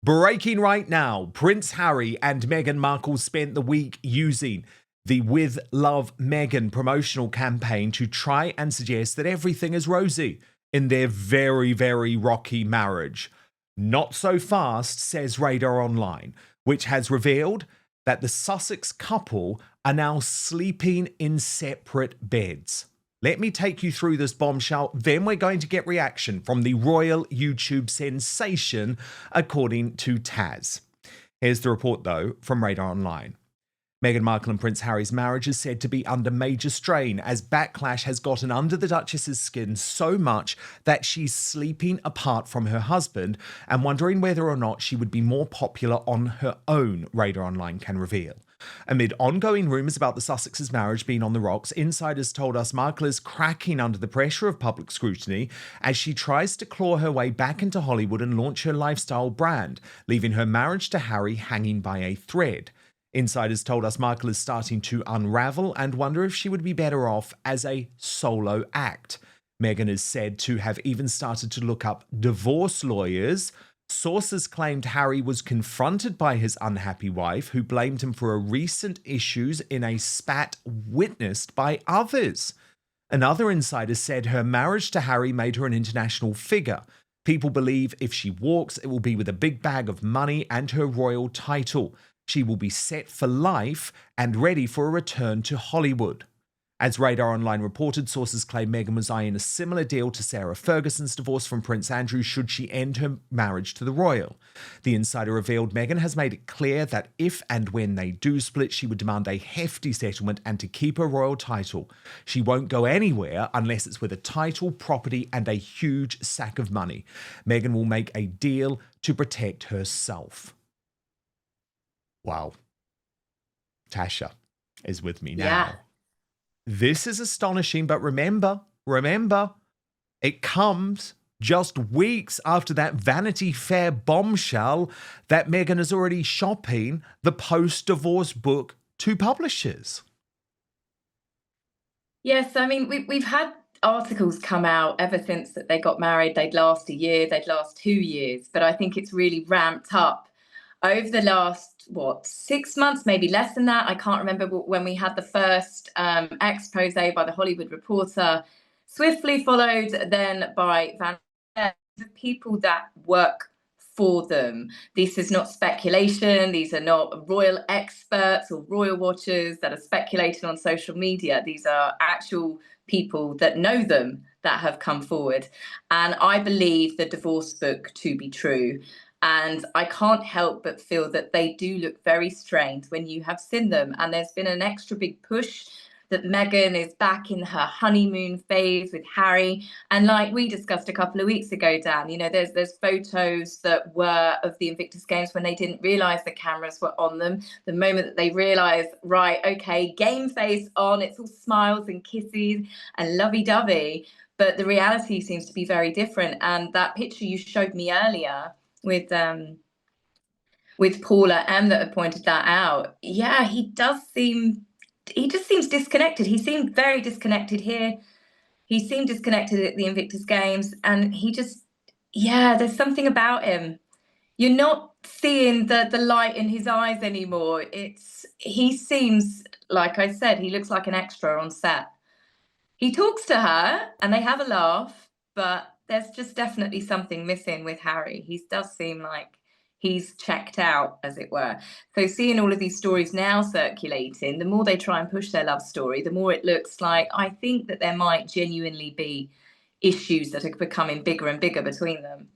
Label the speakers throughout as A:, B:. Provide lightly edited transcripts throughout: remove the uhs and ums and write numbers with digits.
A: Breaking right now, Prince Harry and Meghan Markle spent the week using the With Love Meghan promotional campaign to try and suggest that everything is rosy in their very, very rocky marriage. Not so fast, says Radar Online, which has revealed that the Sussex couple are now sleeping in separate beds. Let me take you through this bombshell, then we're going to get reaction from the royal YouTube sensation, according to Taz. Here's the report, though, from Radar Online. Meghan Markle and Prince Harry's marriage is said to be under major strain as backlash has gotten under the Duchess's skin so much that she's sleeping apart from her husband and wondering whether or not she would be more popular on her own, Radar Online can reveal. Amid ongoing rumours about the Sussex's marriage being on the rocks, insiders told us Markle is cracking under the pressure of public scrutiny as she tries to claw her way back into Hollywood and launch her lifestyle brand, leaving her marriage to Harry hanging by a thread. Insiders told us Markle is starting to unravel and wonder if she would be better off as a solo act. Meghan is said to have even started to look up divorce lawyers. Sources claimed Harry was confronted by his unhappy wife, who blamed him for recent issues in a spat witnessed by others. Another insider said her marriage to Harry made her an international figure. People believe if she walks, it will be with a big bag of money and her royal title. She will be set for life and ready for a return to Hollywood. As Radar Online reported, sources claim Meghan was eyeing a similar deal to Sarah Ferguson's divorce from Prince Andrew should she end her marriage to the royal. The insider revealed Meghan has made it clear that if and when they do split, she would demand a hefty settlement and to keep her royal title. She won't go anywhere unless it's with a title, property, and a huge sack of money. Meghan will make a deal to protect herself. Wow. Tasha is with me now.
B: Yeah.
A: This is astonishing, but remember, it comes just weeks after that Vanity Fair bombshell that Meghan is already shopping the post-divorce book to publishers.
B: Yes, I mean, we've had articles come out ever since that they got married. They'd last a year, they'd last 2 years, but I think it's really ramped up over the last, 6 months, maybe less than that. I can't remember when we had the first expose by the Hollywood Reporter, swiftly followed then by Van the people that work for them. This is not speculation. These are not royal experts or royal watchers that are speculating on social media. These are actual people that know them that have come forward. And I believe the divorce book to be true. And I can't help but feel that they do look very strained when you have seen them. And there's been an extra big push that Meghan is back in her honeymoon phase with Harry. And like we discussed a couple of weeks ago, Dan, you know, there's photos that were of the Invictus Games when they didn't realise the cameras were on them. The moment that they realised, right, okay, game face on, it's all smiles and kisses and lovey-dovey. But the reality seems to be very different. And that picture you showed me earlier with Paula M that had pointed that out. Yeah, he just seems disconnected. He seemed very disconnected here. He seemed disconnected at the Invictus Games, and there's something about him. You're not seeing the light in his eyes anymore. He seems, like I said, he looks like an extra on set. He talks to her and they have a laugh, but there's just definitely something missing with Harry. He does seem like he's checked out, as it were. So seeing all of these stories now circulating, the more they try and push their love story, the more it looks like I think that there might genuinely be issues that are becoming bigger and bigger between them.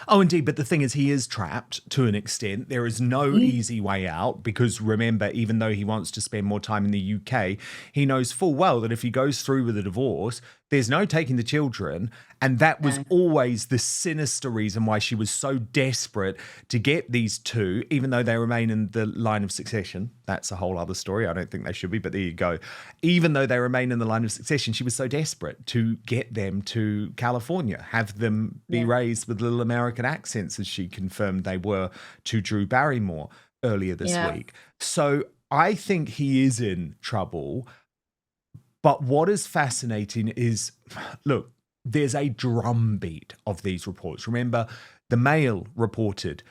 A: Oh, indeed. But the thing is, he is trapped to an extent. There is no easy way out because remember, even though he wants to spend more time in the UK, he knows full well that if he goes through with a divorce, there's no taking the children. And that was always the sinister reason why she was so desperate to get these two, even though they remain in the line of succession. That's a whole other story. I don't think they should be, but there you go. Even though they remain in the line of succession, she was so desperate to get them to California, have them be raised with little American accents, as she confirmed they were to Drew Barrymore earlier this week. So I think he is in trouble. But what is fascinating is, look, there's a drumbeat of these reports. Remember, the Mail reported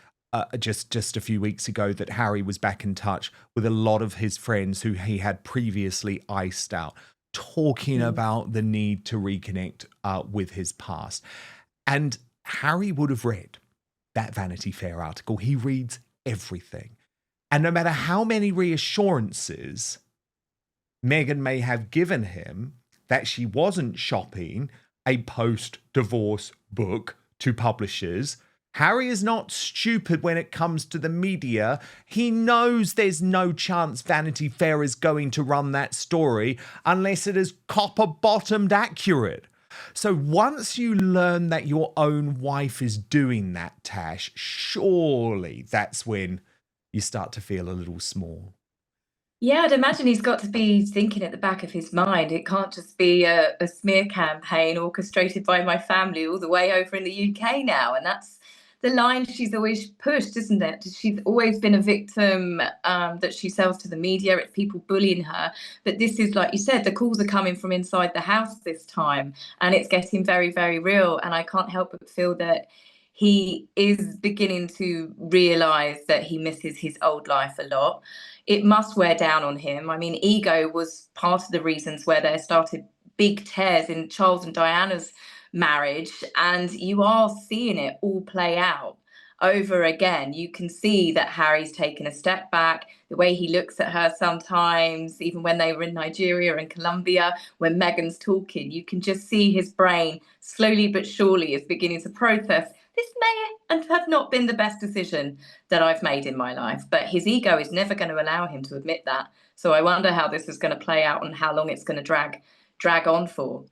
A: just a few weeks ago that Harry was back in touch with a lot of his friends who he had previously iced out, talking about the need to reconnect with his past. And Harry would have read that Vanity Fair article. He reads everything. And no matter how many reassurances Meghan may have given him that she wasn't shopping a post-divorce book to publishers, Harry is not stupid when it comes to the media. He knows there's no chance Vanity Fair is going to run that story unless it is copper-bottomed accurate. So once you learn that your own wife is doing that, Tash, surely that's when you start to feel a little small.
B: Yeah, I'd imagine he's got to be thinking at the back of his mind, it can't just be a smear campaign orchestrated by my family all the way over in the UK now. And that's the line she's always pushed, isn't it? She's always been a victim that she sells to the media. It's people bullying her. But this is, like you said, the calls are coming from inside the house this time. And it's getting very, very real. And I can't help but feel that he is beginning to realise that he misses his old life a lot. It must wear down on him. I mean, ego was part of the reasons where there started big tears in Charles and Diana's marriage, and you are seeing it all play out over again. You can see that Harry's taken a step back, the way he looks at her sometimes, even when they were in Nigeria and Colombia, when Meghan's talking, you can just see his brain slowly but surely is beginning to process, this may have not been the best decision that I've made in my life. But his ego is never going to allow him to admit that. So I wonder how this is going to play out and how long it's going to drag on for.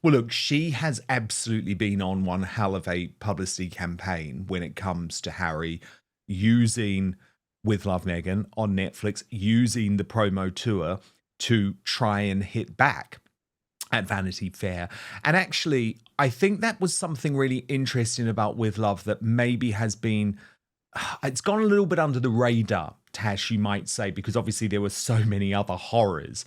A: Well, look, she has absolutely been on one hell of a publicity campaign when it comes to Harry using With Love Meghan on Netflix, using the promo tour to try and hit back at Vanity Fair. And actually, I think that was something really interesting about With Love that maybe has been, it's gone a little bit under the radar, Tash, you might say, because obviously there were so many other horrors.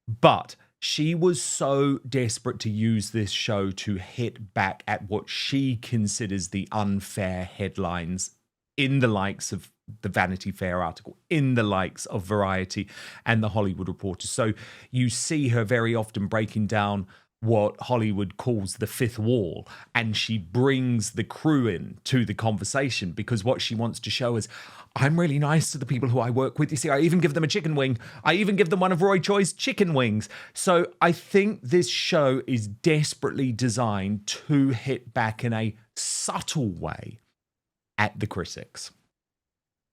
A: But she was so desperate to use this show to hit back at what she considers the unfair headlines in the likes of the Vanity Fair article, in the likes of Variety and the Hollywood Reporter. So you see her very often breaking down what Hollywood calls the fifth wall, and she brings the crew in to the conversation because what she wants to show is, I'm really nice to the people who I work with. You see, I even give them a chicken wing. I even give them one of Roy Choi's chicken wings. So I think this show is desperately designed to hit back in a subtle way at the critics.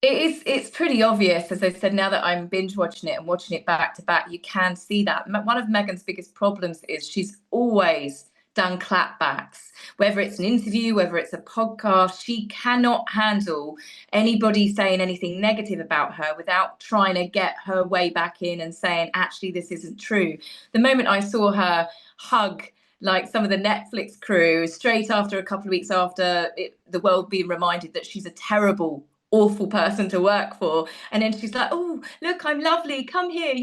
B: It's pretty obvious, as I said, now that I'm binge watching it and watching it back to back, you can see that. One of Meghan's biggest problems is she's always done clapbacks, whether it's an interview, whether it's a podcast. She cannot handle anybody saying anything negative about her without trying to get her way back in and saying, actually, this isn't true. The moment I saw her hug like some of the Netflix crew straight after a couple of weeks after the world being reminded that she's a terrible, awful person to work for, and then she's like, oh look, I'm lovely, come here,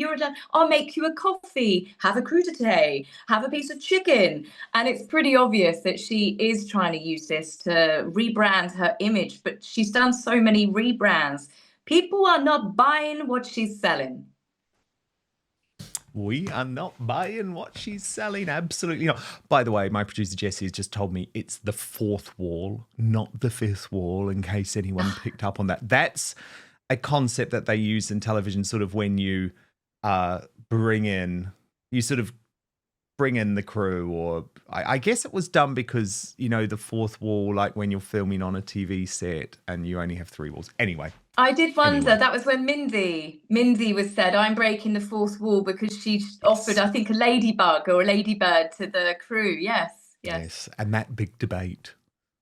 B: I'll make you a coffee, have a crudité, have a piece of chicken. And it's pretty obvious that she is trying to use this to rebrand her image, but she's done so many rebrands, people are not buying what she's selling.
A: We are not buying what she's selling. Absolutely not. By the way, my producer Jessie has just told me it's the fourth wall, not the fifth wall, in case anyone picked up on that. That's a concept that they use in television, sort of when you bring in the crew, or I guess it was done because, you know, the fourth wall, like when you're filming on a TV set and you only have three walls. Anyway.
B: I did wonder, that was when Mindy was said, I'm breaking the fourth wall, because she offered, I think, a ladybug or a ladybird to the crew. Yes.
A: And that big debate,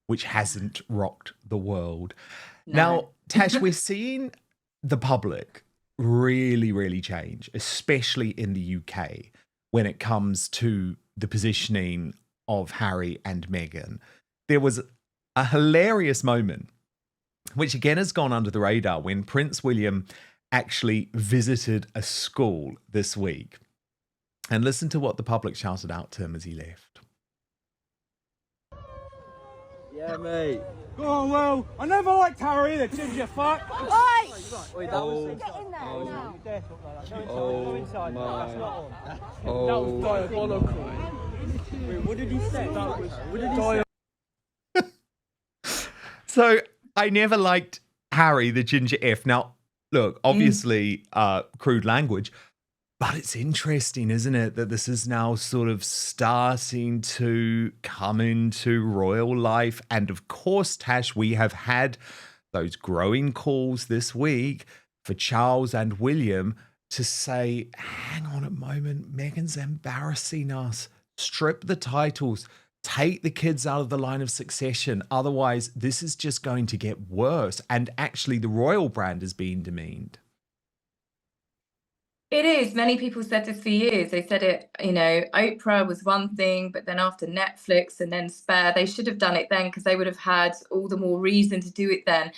A: which hasn't rocked the world.
B: No.
A: Now, Tash, we're seeing the public really, really change, especially in the UK, when it comes to the positioning of Harry and Meghan. There was a hilarious moment, which again has gone under the radar, when Prince William actually visited a school this week. And listen to what the public shouted out to him as he left.
C: Yeah, mate. Oh, well, I never liked Harry, the ginger fuck.
D: Oi!
C: Oh,
D: Get in there now.
C: Go inside. That's not on. That was diabolical. Wait, what did he say? What did he say?
A: So I never liked Harry, the ginger F. Now, look, obviously, crude language, but it's interesting, isn't it, that this is now sort of starting to come into royal life. And of course, Tash, we have had those growing calls this week for Charles and William to say, hang on a moment, Meghan's embarrassing us. Strip the titles. Take the kids out of the line of succession. Otherwise, this is just going to get worse. And actually, the royal brand is being demeaned.
B: It is. Many people said this for years. They said it, Oprah was one thing, but then after Netflix and then Spare, they should have done it then because they would have had all the more reason to do it then.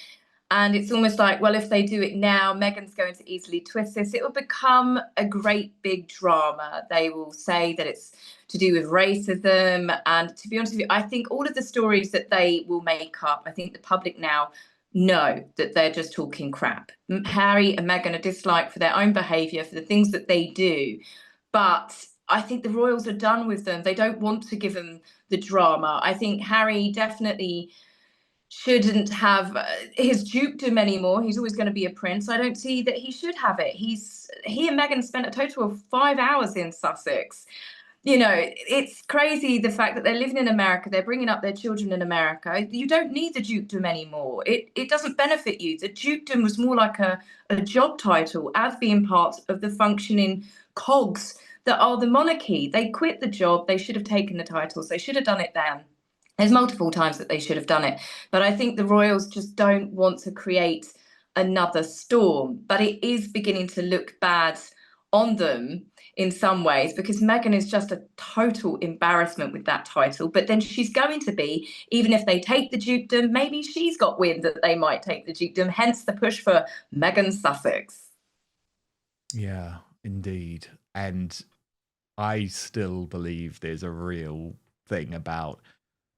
B: And it's almost like, well, if they do it now, Meghan's going to easily twist this. It will become a great big drama. They will say that it's to do with racism. And to be honest with you, I think all of the stories that they will make up, I think the public now know that they're just talking crap. Harry and Meghan are disliked for their own behaviour, for the things that they do. But I think the royals are done with them. They don't want to give them the drama. I think Harry definitely shouldn't have his dukedom anymore. He's always going to be a prince. I don't see that he should have it. He and Meghan spent a total of 5 hours in Sussex. It's crazy the fact that they're living in America, they're bringing up their children in America. You don't need the dukedom anymore. It doesn't benefit you. The dukedom was more like a job title as being part of the functioning cogs that are the monarchy. They quit the job. They should have taken the titles. They should have done it then. There's multiple times that they should have done it. But I think the royals just don't want to create another storm. But it is beginning to look bad on them in some ways, because Meghan is just a total embarrassment with that title. But then she's going to be, even if they take the dukedom, maybe she's got wind that they might take the dukedom, hence the push for Meghan Sussex.
A: Yeah, indeed. And I still believe there's a real thing about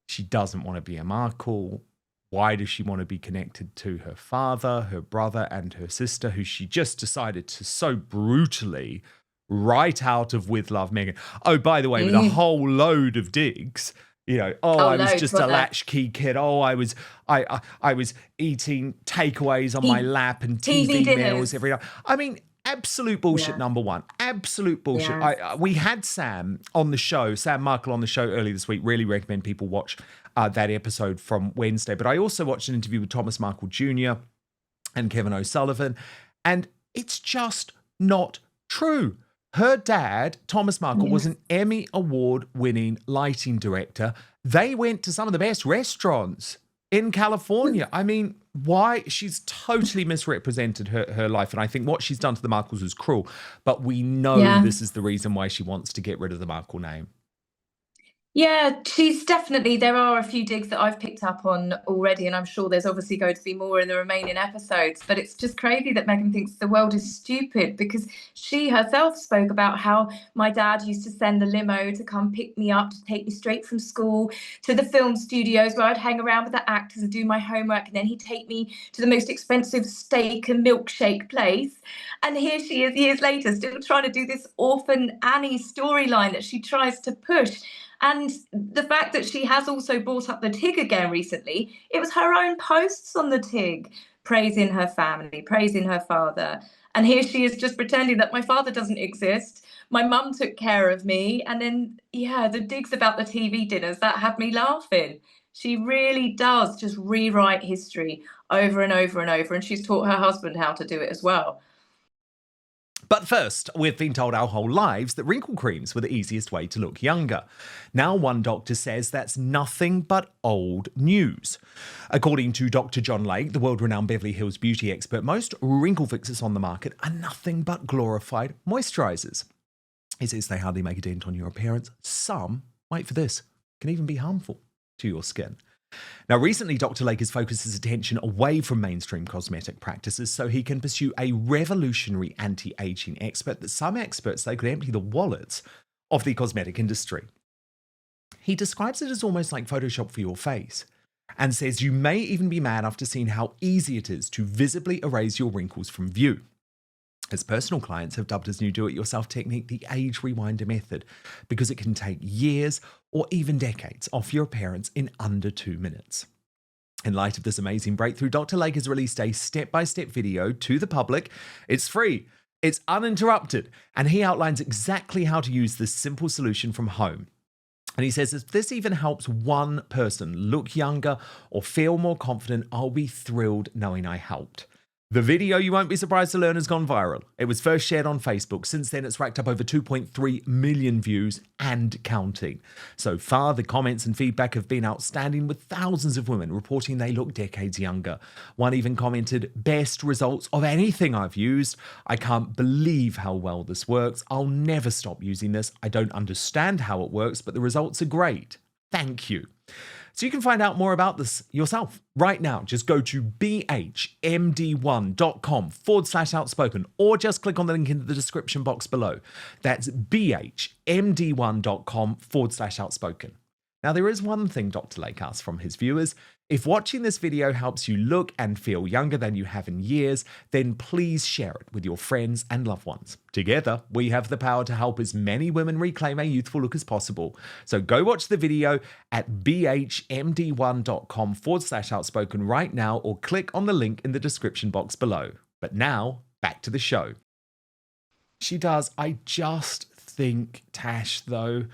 A: she doesn't want to be a Markle. Why does she want to be connected to her father, her brother, and her sister, who she just decided to so brutally write out of With Love, Meghan? Oh, by the way, with a whole load of digs. I was just a latchkey kid. Oh, I was eating takeaways on my lap and TV meals every night. I mean, absolute bullshit, number one. Absolute bullshit.
B: Yes.
A: We had Sam on the show, Sam Markle on the show earlier this week. Really recommend people watch that episode from Wednesday. But I also watched an interview with Thomas Markle Jr. and Kevin O'Sullivan. And it's just not true. Her dad, Thomas Markle, was an Emmy Award-winning lighting director. They went to some of the best restaurants in California. I mean, why? She's totally misrepresented her life. And I think what she's done to the Markles is cruel. But we know this is the reason why she wants to get rid of the Markle name.
B: Yeah, she's definitely, there are a few digs that I've picked up on already, and I'm sure there's obviously going to be more in the remaining episodes, but it's just crazy that Meghan thinks the world is stupid, because she herself spoke about how my dad used to send the limo to come pick me up, to take me straight from school to the film studios where I'd hang around with the actors and do my homework, and then he'd take me to the most expensive steak and milkshake place. And here she is years later, still trying to do this Orphan Annie storyline that she tries to push. And the fact that she has also brought up the TIG again recently, it was her own posts on the TIG praising her family, praising her father. And here she is just pretending that my father doesn't exist. My mum took care of me. And then, the digs about the TV dinners, that had me laughing. She really does just rewrite history over and over and over. And she's taught her husband how to do it as well.
A: But first, we've been told our whole lives that wrinkle creams were the easiest way to look younger. Now one doctor says that's nothing but old news. According to Dr. John Lake, the world-renowned Beverly Hills beauty expert, most wrinkle fixes on the market are nothing but glorified moisturisers. He says they hardly make a dent on your appearance. Some, wait for this, can even be harmful to your skin. Now, recently, Dr. Lake has focused his attention away from mainstream cosmetic practices so he can pursue a revolutionary anti-aging expert that some experts say could empty the wallets of the cosmetic industry. He describes it as almost like Photoshop for your face. and says you may even be mad after seeing how easy it is to visibly erase your wrinkles from view. His personal clients have dubbed his new do-it-yourself technique the age rewinder method because it can take years or even decades off your appearance in under 2 minutes. In light of this amazing breakthrough, Dr. Lake has released a step-by-step video to the public. It's free, it's uninterrupted, and he outlines exactly how to use this simple solution from home. And he says, if this even helps one person look younger or feel more confident, I'll be thrilled knowing I helped. The video, you won't be surprised to learn, has gone viral. It was first shared on Facebook. Since then, it's racked up over 2.3 million views and counting. So far, the comments and feedback have been outstanding, with thousands of women reporting they look decades younger. One even commented, best results of anything I've used. I can't believe how well this works. I'll never stop using this. I don't understand how it works, but the results are great. Thank you. So you can find out more about this yourself right now. Just go to bhmd1.com/outspoken, or just click on the link in the description box below. That's bhmd1.com/outspoken. Now, there is one thing Dr. Lake asks from his viewers. If watching this video helps you look and feel younger than you have in years, then please share it with your friends and loved ones. Together, we have the power to help as many women reclaim a youthful look as possible. So go watch the video at bhmd1.com/outspoken right now, or click on the link in the description box below. But now, back to the show. She does. I just think, Tash, though,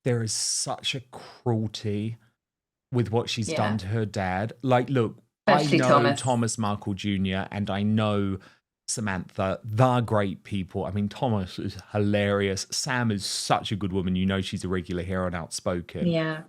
A: there is such a cruelty with what she's done to her dad. Like, look, especially I know Thomas Markle Jr. and I know Samantha. They're great people. I mean, Thomas is hilarious. Sam is such a good woman. You know, she's a regular here on Outspoken.
B: Yeah.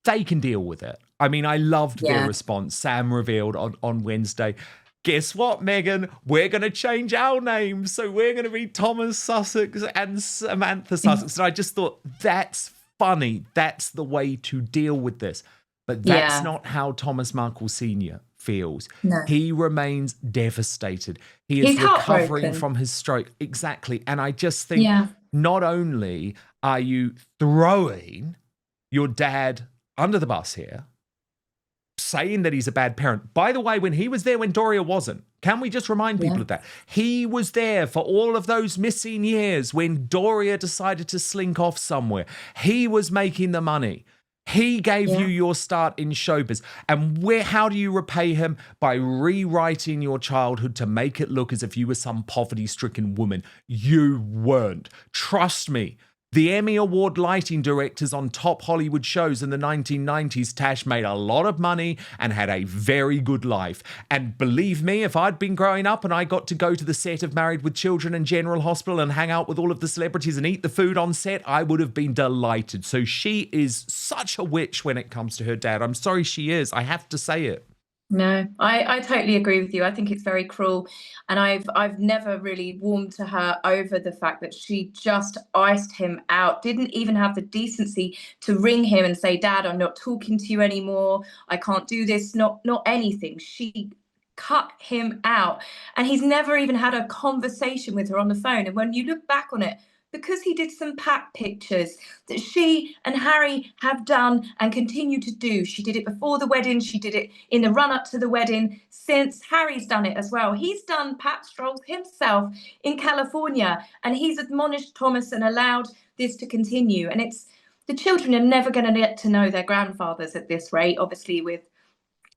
A: They can deal with it. I mean, I loved their response. Sam revealed on Wednesday, guess what, Meghan? We're going to change our names. So we're going to be Thomas Sussex and Samantha Sussex. And I just thought, that's funny. That's the way to deal with this. But that's not how Thomas Markle Sr. feels. No. He remains devastated. He's recovering from his stroke. Exactly. And I just think not only are you throwing your dad under the bus here, saying that he's a bad parent. By the way, when he was there when Doria wasn't, can we just remind people of that? He was there for all of those missing years when Doria decided to slink off somewhere. He was making the money. He gave you your start in showbiz. And how do you repay him? By rewriting your childhood to make it look as if you were some poverty-stricken woman. You weren't. Trust me. The Emmy Award lighting directors on top Hollywood shows in the 1990s, Tash, made a lot of money and had a very good life. And believe me, if I'd been growing up and I got to go to the set of Married with Children and General Hospital and hang out with all of the celebrities and eat the food on set, I would have been delighted. So she is such a witch when it comes to her dad. I'm sorry she is. I have to say it.
B: No, I totally agree with you. I think it's very cruel, and I've never really warmed to her over the fact that she just iced him out, didn't even have the decency to ring him and say, Dad, I'm not talking to you anymore. I can't do this. Not anything. She cut him out, and he's never even had a conversation with her on the phone. And when you look back on it, because he did some pack pictures that she and Harry have done and continue to do. She did it before the wedding. She did it in the run-up to the wedding. Since Harry's done it as well. He's done pack strolls himself in California, and he's admonished Thomas and allowed this to continue. And the children are never going to get to know their grandfathers at this rate, obviously, with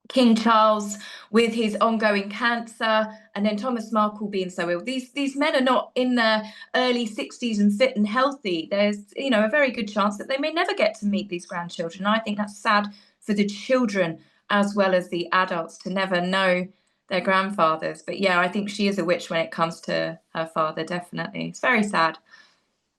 B: King Charles with his ongoing cancer, and then Thomas Markle being so ill. These men are not in their early 60s and fit and healthy. There's, a very good chance that they may never get to meet these grandchildren. I think that's sad for the children as well as the adults to never know their grandfathers. But yeah, I think she is a witch when it comes to her father, definitely. It's very sad.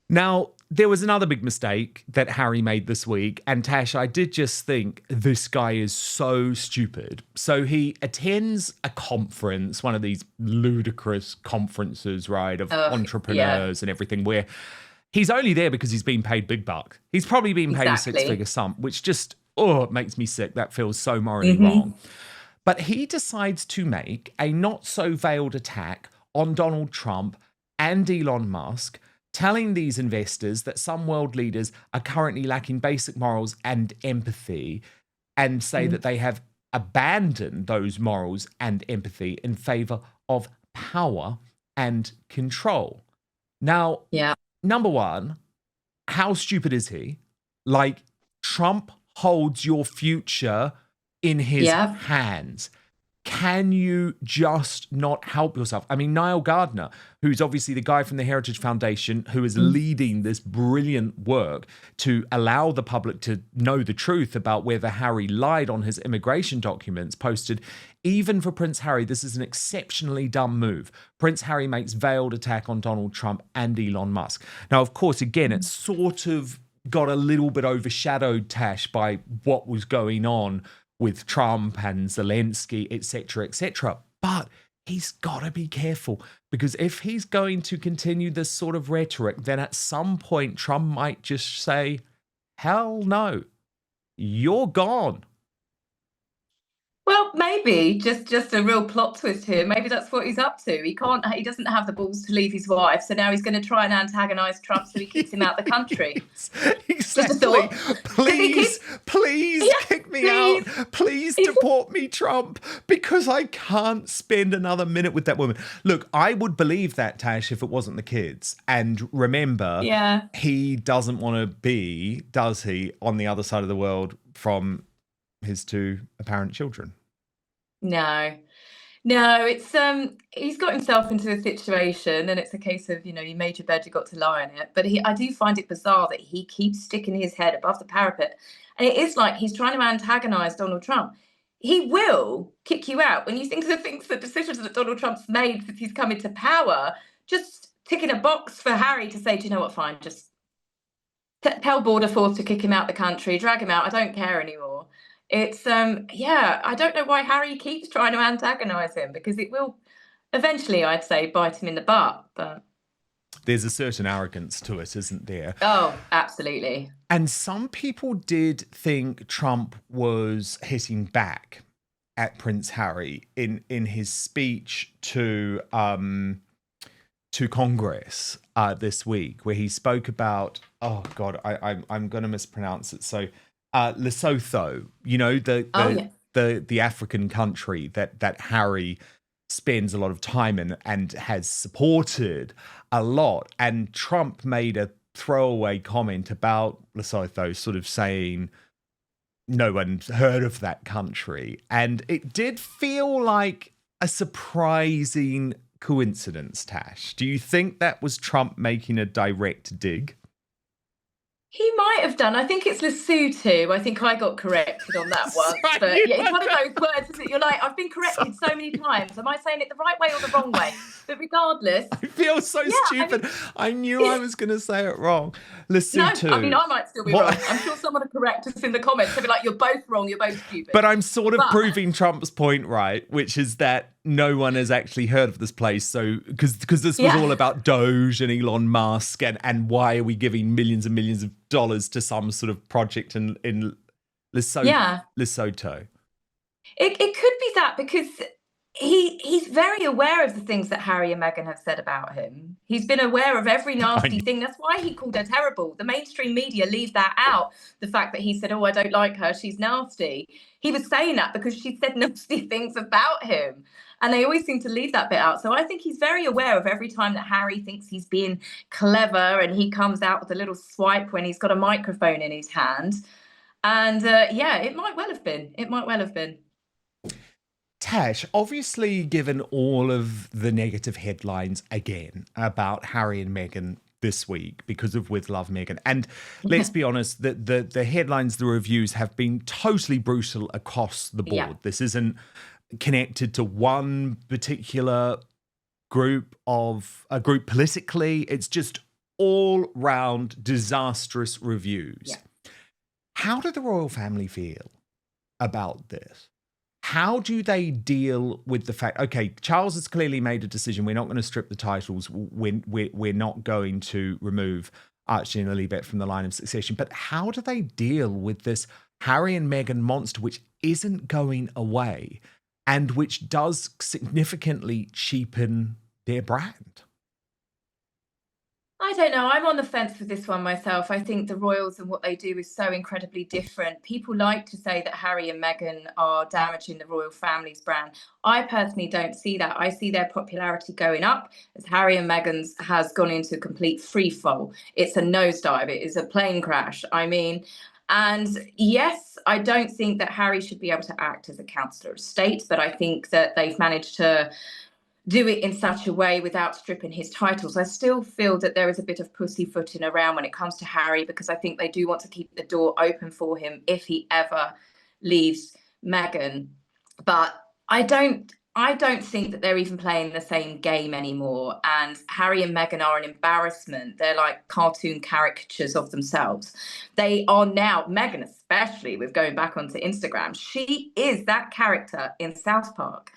A: Now, there was another big mistake that Harry made this week, and Tash, I did just think this guy is so stupid. So he attends a conference, one of these ludicrous conferences, right, of entrepreneurs and everything, where he's only there because he's being paid big bucks. He's probably being paid a six-figure sum, which just, it makes me sick. That feels so morally wrong. But he decides to make a not-so-veiled attack on Donald Trump and Elon Musk, telling these investors that some world leaders are currently lacking basic morals and empathy, and say that they have abandon those morals and empathy in favor of power and control. Now,
B: Yeah.
A: number one, how stupid is he? Like, Trump holds your future in his hands. Can you just not help yourself? I mean, Niall Gardner, who's obviously the guy from the Heritage Foundation who is leading this brilliant work to allow the public to know the truth about whether Harry lied on his immigration documents, posted, even for Prince Harry, this is an exceptionally dumb move. Prince Harry makes veiled attack on Donald Trump and Elon Musk. Now, of course, again, it's sort of got a little bit overshadowed, Tash, by what was going on with Trump and Zelensky, etc., etc. But he's got to be careful, because if he's going to continue this sort of rhetoric, then at some point Trump might just say, hell no, you're gone.
B: Well, maybe just a real plot twist here. Maybe that's what he's up to. He doesn't have the balls to leave his wife, so now he's going to try and antagonize Trump so he keeps him out the country.
A: Exactly. Please kick me out. Please deport me, Trump, because I can't spend another minute with that woman. Look, I would believe that, Tash, if it wasn't the kids. And remember, he doesn't want to be, does he, on the other side of the world from his two apparent children.
B: No, it's he's got himself into a situation, and it's a case of, you made your bed, you got to lie in it. But I do find it bizarre that he keeps sticking his head above the parapet, and it is like he's trying to antagonize Donald Trump. He will kick you out when you think of the decisions that Donald Trump's made since he's come into power. Just ticking a box for Harry to say, do you know what, fine, just tell Border Force to kick him out the country, drag him out, I don't care anymore. It's, I don't know why Harry keeps trying to antagonize him, because it will eventually, I'd say, bite him in the butt. But
A: there's a certain arrogance to it, isn't there?
B: Oh, absolutely.
A: And some people did think Trump was hitting back at Prince Harry in his speech to Congress this week, where he spoke about, oh God, I'm going to mispronounce it. So Lesotho, the African country that Harry spends a lot of time in and has supported a lot. And Trump made a throwaway comment about Lesotho, sort of saying no one's heard of that country. And it did feel like a surprising coincidence, Tash. Do you think that was Trump making a direct dig?
B: He might have done. I think it's Lesotho. I think I got corrected on that one. But it's one of those words that you're like, I've been corrected so many times. Am I saying it the right way or the wrong way? But regardless.
A: I feel so stupid. I knew I was going to say it wrong. Lesotho.
B: No, I mean, I might still be wrong. I'm sure someone will correct us in the comments. They'll be like, you're both wrong. You're both stupid.
A: But I'm sort of proving Trump's point, right? Which is that no one has actually heard of this place. So, because this was all about Doge and Elon Musk and why are we giving millions and millions of dollars to some sort of project in Lesotho.
B: It could be that, because he's very aware of the things that Harry and Meghan have said about him. He's been aware of every nasty thing. That's why he called her terrible. The mainstream media leave that out. The fact that he said, oh, I don't like her, she's nasty. He was saying that because she said nasty things about him. And they always seem to leave that bit out. So I think he's very aware of every time that Harry thinks he's being clever and he comes out with a little swipe when he's got a microphone in his hand. And it might well have been. It might well have been.
A: Tash, obviously, given all of the negative headlines again about Harry and Meghan this week because of With Love Meghan, and let's be honest, the headlines, the reviews have been totally brutal across the board. Yeah. This isn't connected to one particular group politically. It's just all round disastrous reviews. Yeah. How do the royal family feel about this? How do they deal with the fact, okay, Charles has clearly made a decision. We're not going to strip the titles. We're not going to remove Archie and Lilibet from the line of succession. But how do they deal with this Harry and Meghan monster, which isn't going away and which does significantly cheapen their brand?
B: I don't know. I'm on the fence with this one myself. I think the royals and what they do is so incredibly different. People like to say that Harry and Meghan are damaging the royal family's brand. I personally don't see that. I see their popularity going up as Harry and Meghan's has gone into complete free fall. It's a nosedive. It is a plane crash. I mean, and yes, I don't think that Harry should be able to act as a counsellor of state, but I think that they've managed to do it in such a way without stripping his titles. I still feel that there is a bit of pussyfooting around when it comes to Harry, because I think they do want to keep the door open for him if he ever leaves Meghan. But I don't think that they're even playing the same game anymore. And Harry and Meghan are an embarrassment. They're like cartoon caricatures of themselves. They are now, Meghan especially, with going back onto Instagram, she is that character in South Park.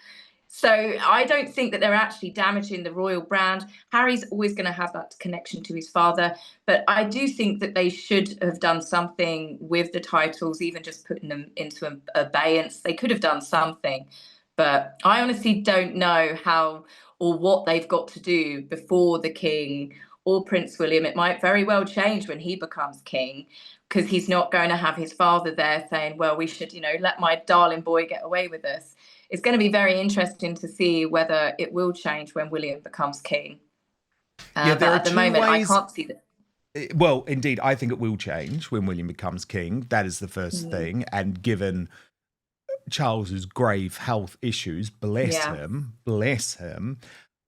B: So I don't think that they're actually damaging the royal brand. Harry's always going to have that connection to his father. But I do think that they should have done something with the titles, even just putting them into abeyance. They could have done something. But I honestly don't know how or what they've got to do before the king or Prince William. It might very well change when he becomes king, because he's not going to have his father there saying, well, we should, let my darling boy get away with this. It's going to be very interesting to see whether it will change when William becomes king. But at the moment, I can't see that.
A: Well, indeed, I think it will change when William becomes king. That is the first thing. And given Charles's grave health issues, bless him,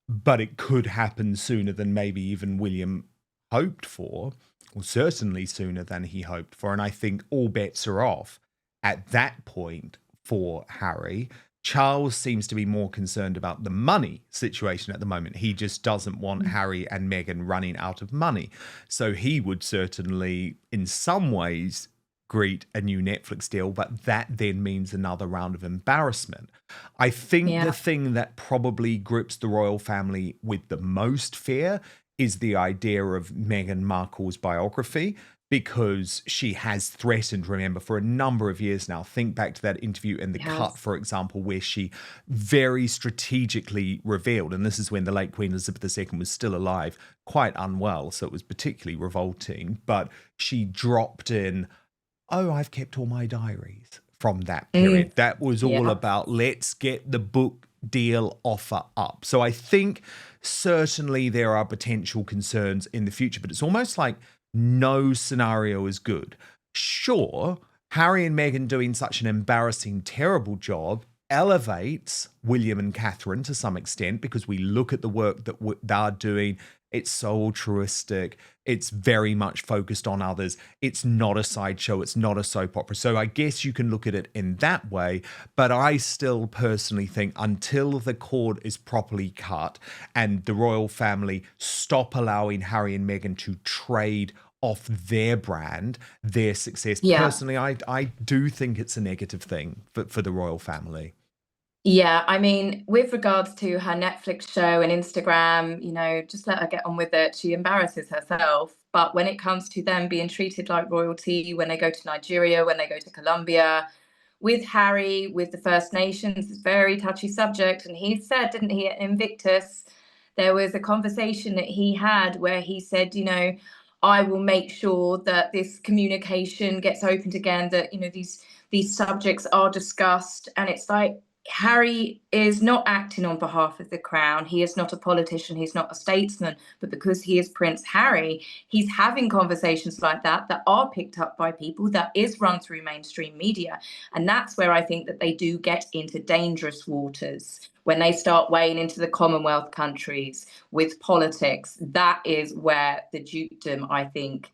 A: but it could happen sooner than maybe even William hoped for, or certainly sooner than he hoped for. And I think all bets are off at that point for Harry. Charles seems to be more concerned about the money situation at the moment. He just doesn't want Harry and Meghan running out of money. So he would certainly, in some ways, greet a new Netflix deal, but that then means another round of embarrassment. I think the thing that probably grips the royal family with the most fear is the idea of Meghan Markle's biography, because she has threatened, remember, for a number of years now. Think back to that interview in The Cut, for example, where she very strategically revealed, and this is when the late Queen Elizabeth II was still alive, quite unwell, so it was particularly revolting, but she dropped in, oh, I've kept all my diaries from that period. That was all about, let's get the book deal offer up. So I think certainly there are potential concerns in the future, but it's almost like no scenario is good. Sure, Harry and Meghan doing such an embarrassing, terrible job elevates William and Catherine to some extent, because we look at the work that they're doing. It's so altruistic. It's very much focused on others. It's not a sideshow. It's not a soap opera. So I guess you can look at it in that way. But I still personally think until the cord is properly cut and the royal family stop allowing Harry and Meghan to trade off their brand, their success, personally, I do think it's a negative thing for the royal family.
B: Yeah, I mean, with regards to her Netflix show and Instagram, just let her get on with it. She embarrasses herself. But when it comes to them being treated like royalty, when they go to Nigeria, when they go to Colombia, with Harry, with the First Nations, it's a very touchy subject. And he said, didn't he, at Invictus, there was a conversation that he had where he said, I will make sure that this communication gets opened again, that, these subjects are discussed. And it's like, Harry is not acting on behalf of the crown. He is not a politician. He's not a statesman. But because he is Prince Harry, he's having conversations like that are picked up by people, that is run through mainstream media. And that's where I think that they do get into dangerous waters. When they start weighing into the Commonwealth countries with politics, that is where the dukedom, I think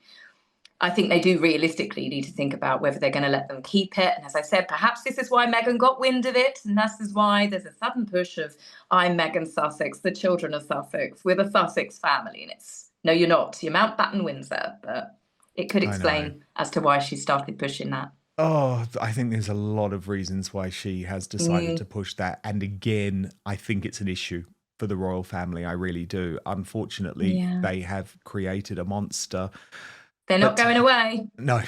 B: they do realistically need to think about whether they're going to let them keep it. And as I said, perhaps this is why Meghan got wind of it. And this is why there's a sudden push of, I'm Meghan Sussex, the children of Sussex. We're the Sussex family. And it's, no, you're not. You're Mountbatten Windsor. But it could explain as to why she started pushing that.
A: Oh, I think there's a lot of reasons why she has decided to push that. And again, I think it's an issue for the royal family. I really do. Unfortunately, they have created a monster.
B: They're not going away.
A: No,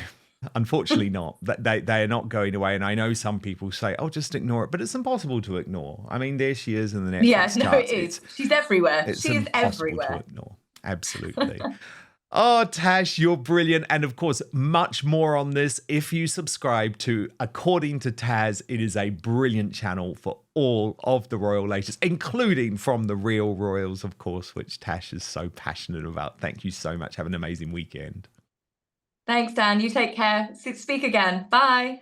A: unfortunately not. They are not going away. And I know some people say, oh, just ignore it. But it's impossible to ignore. I mean, there she is in the Netflix charts.
B: It is. She's everywhere. She is everywhere.
A: To ignore. Absolutely. Oh, Tash, you're brilliant. And of course, much more on this if you subscribe to According to Taz. It is a brilliant channel for all of the royal latest, including from the real royals, of course, which Tash is so passionate about. Thank you so much. Have an amazing weekend.
B: Thanks, Dan. You take care. Speak again. Bye.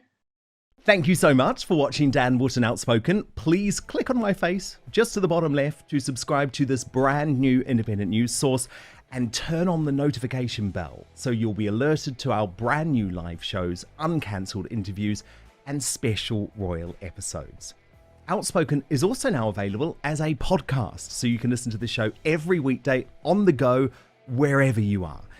D: Thank you so much for watching Dan Wootton Outspoken. Please click on my face just to the bottom left to subscribe to this brand new independent news source and turn on the notification bell so you'll be alerted to our brand new live shows, uncancelled interviews, and special royal episodes. Outspoken is also now available as a podcast, so you can listen to the show every weekday on the go, wherever you are.